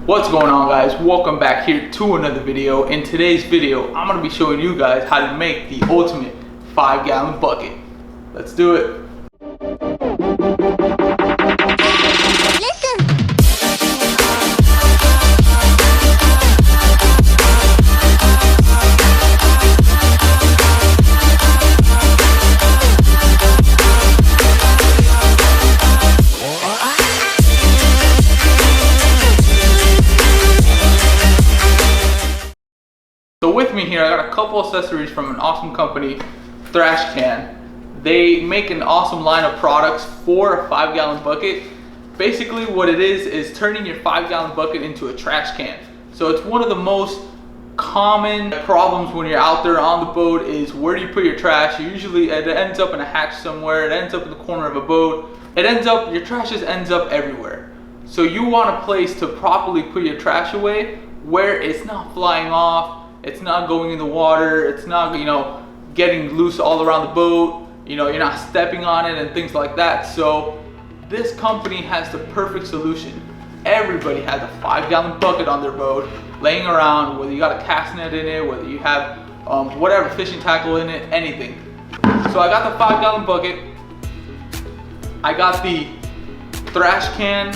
What's going on, guys? Welcome back here to another video. In today's video, I'm going to be showing you guys how to make the ultimate 5-gallon bucket. Let's do it. So with me here, I got a couple accessories from an awesome company, Thrash Can. They make an awesome line of products for a 5-gallon bucket. Basically what it is turning your 5-gallon bucket into a trash can. So it's one of the most common problems when you're out there on the boat is where do you put your trash? Usually it ends up in a hatch somewhere, it ends up in the corner of a boat. Your trash just ends up everywhere. So you want a place to properly put your trash away where it's not flying off, it's not going in the water, it's not, getting loose all around the boat, you're not stepping on it and things like that. So this company has the perfect solution. Everybody has a 5-gallon bucket on their boat laying around, whether you got a cast net in it, whether you have whatever, fishing tackle in it, anything. So I got the 5-gallon bucket. I got the Thrash Can.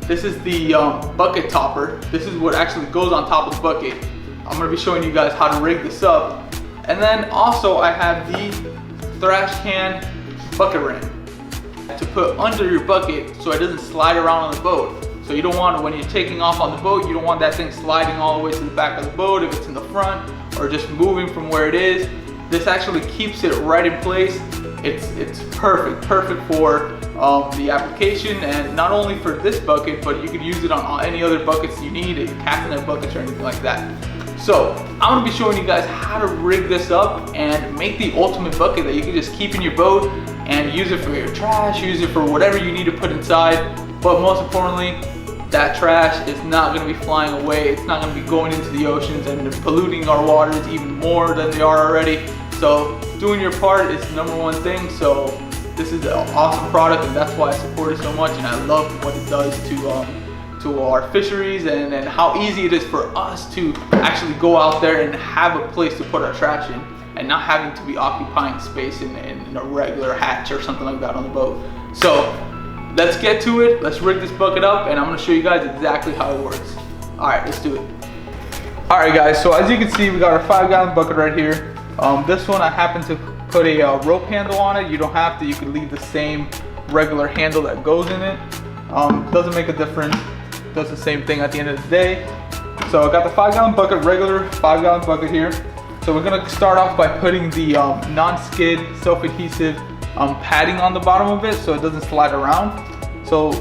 This is the bucket topper. This is what actually goes on top of the bucket. I'm going to be showing you guys how to rig this up. And then also I have the Thrash Can bucket ring to put under your bucket so it doesn't slide around on the boat. So you don't want it when you're taking off on the boat, you don't want that thing sliding all the way to the back of the boat if it's in the front or just moving from where it is. This actually keeps it right in place. It's perfect for the application, and not only for this bucket, but you could use it on any other buckets you need, castanet buckets or anything like that. So I'm going to be showing you guys how to rig this up and make the ultimate bucket that you can just keep in your boat and use it for your trash, use it for whatever you need to put inside. But most importantly, that trash is not going to be flying away. It's not going to be going into the oceans and polluting our waters even more than they are already. So doing your part is the #1 thing. So this is an awesome product, and that's why I support it so much, and I love what it does to our fisheries and how easy it is for us to actually go out there and have a place to put our trash in and not having to be occupying space in a regular hatch or something like that on the boat. So let's get to it. Let's rig this bucket up, and I'm going to show you guys exactly how it works. All right, let's do it. All right, guys, so as you can see, we got our 5-gallon bucket right here. This one I happen to put a rope handle on it. You don't have to. You can leave the same regular handle that goes in it. Doesn't make a difference. Does the same thing at the end of the day. So I got the 5-gallon bucket, regular 5-gallon bucket here. So we're gonna start off by putting the non-skid self-adhesive padding on the bottom of it so it doesn't slide around. So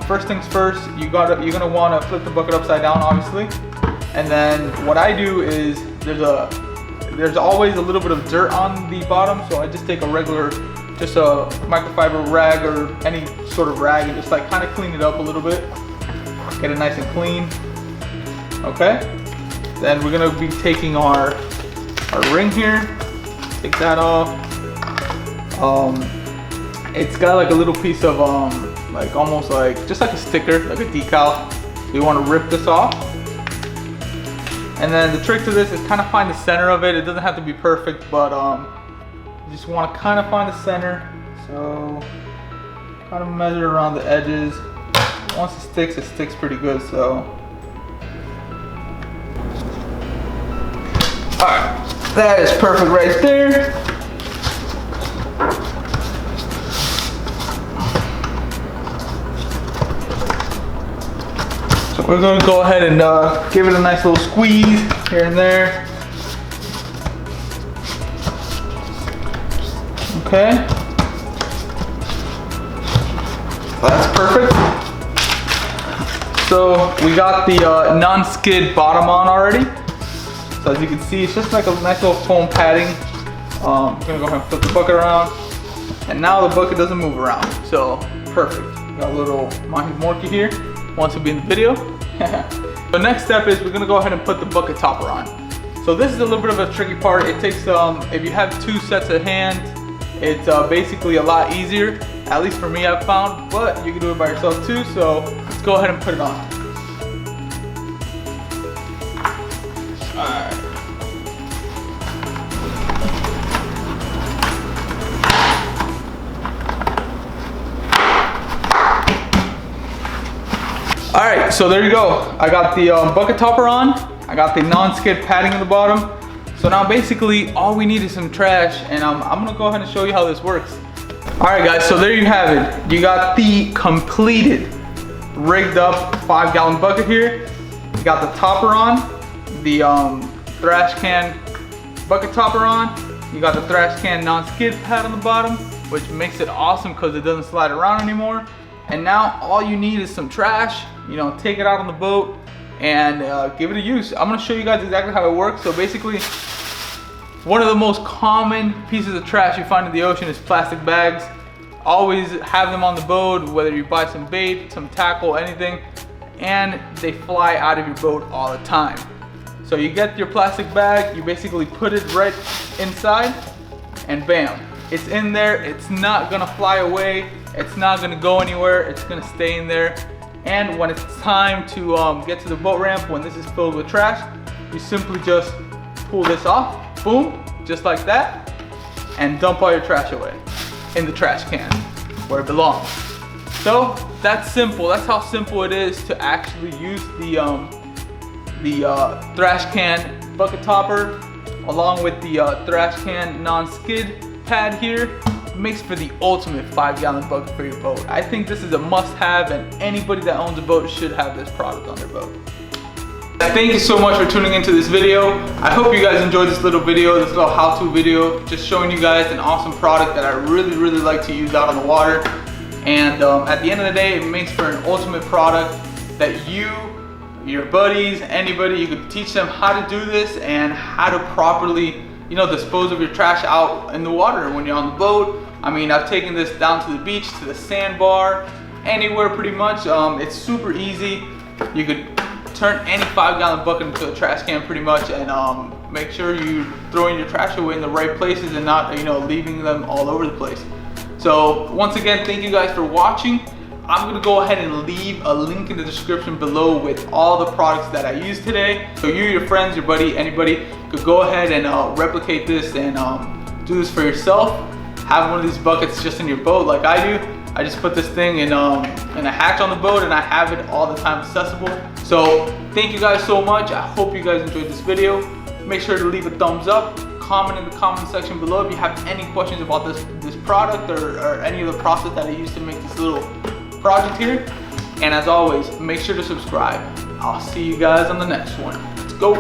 first things first, you're gonna wanna flip the bucket upside down, obviously. And then what I do is there's always a little bit of dirt on the bottom, so I just take a regular, just a microfiber rag or any sort of rag and just like kind of clean it up a little bit. Get it nice and clean. Okay. Then we're gonna be taking our ring here. Take that off. It's got like a little piece of like almost like just like a sticker, like a decal. So you want to rip this off. And then the trick to this is kind of find the center of it. It doesn't have to be perfect, but you just want to kind of find the center. So kind of measure around the edges. Once it sticks pretty good, so. Alright, that is perfect right there. So we're gonna go ahead and give it a nice little squeeze here and there. Okay. That's perfect. So we got the non-skid bottom on already. So as you can see, it's just like a nice little foam padding. I'm gonna go ahead and flip the bucket around. And now the bucket doesn't move around. So perfect. Got a little Mahi Morky here. Wants to be in the video. The next step is we're gonna go ahead and put the bucket topper on. So this is a little bit of a tricky part. It takes, if you have 2 sets of hands, it's basically a lot easier. At least for me, I've found, but you can do it by yourself too. So let's go ahead and put it on. right, so there you go. I got the bucket topper on. I got the non-skid padding on the bottom. So now basically all we need is some trash, and I'm gonna go ahead and show you how this works. All right guys, so there you have it. You got the completed, rigged up 5-gallon bucket here. You got the topper on, the Thrash Can bucket topper on. You got the Thrash Can non-skid pad on the bottom, which makes it awesome because it doesn't slide around anymore. And now all you need is some trash. You know, take it out on the boat and give it a use. I'm gonna show you guys exactly how it works. So basically, one of the most common pieces of trash you find in the ocean is plastic bags. Always have them on the boat, whether you buy some bait, some tackle, anything, and they fly out of your boat all the time. So you get your plastic bag, you basically put it right inside, and bam, it's in there. It's not gonna fly away. It's not gonna go anywhere. It's gonna stay in there. And when it's time to get to the boat ramp, when this is filled with trash, you simply just pull this off, boom, just like that, and dump all your trash away in the trash can where it belongs. So that's simple. That's how simple it is to actually use the Thrash Can bucket topper along with the Thrash Can non-skid pad here. Makes for the ultimate 5-gallon bucket for your boat. I think this is a must-have, and anybody that owns a boat should have this product on their boat. Thank you so much for tuning into this video. I hope you guys enjoyed this little video, this little how-to video, just showing you guys an awesome product that I really like to use out on the water. And at the end of the day, it makes for an ultimate product that you, your buddies, anybody, you could teach them how to do this and how to properly, you know, dispose of your trash out in the water when you're on the boat. I mean, I've taken this down to the beach, to the sandbar, anywhere pretty much. It's super easy. You could turn any 5-gallon bucket into a trash can pretty much, and make sure you throwing your trash away in the right places and not, you know, leaving them all over the place. So once again, thank you guys for watching. I'm gonna go ahead and leave a link in the description below with all the products that I used today. So you, your friends, your buddy, anybody could go ahead and replicate this and do this for yourself. Have one of these buckets just in your boat like I do. I just put this thing in a hatch on the boat, and I have it all the time accessible. So thank you guys so much. I hope you guys enjoyed this video. Make sure to leave a thumbs up. Comment in the comment section below if you have any questions about this product or any of the process that I used to make this little project here. And as always, make sure to subscribe. I'll see you guys on the next one. Let's go.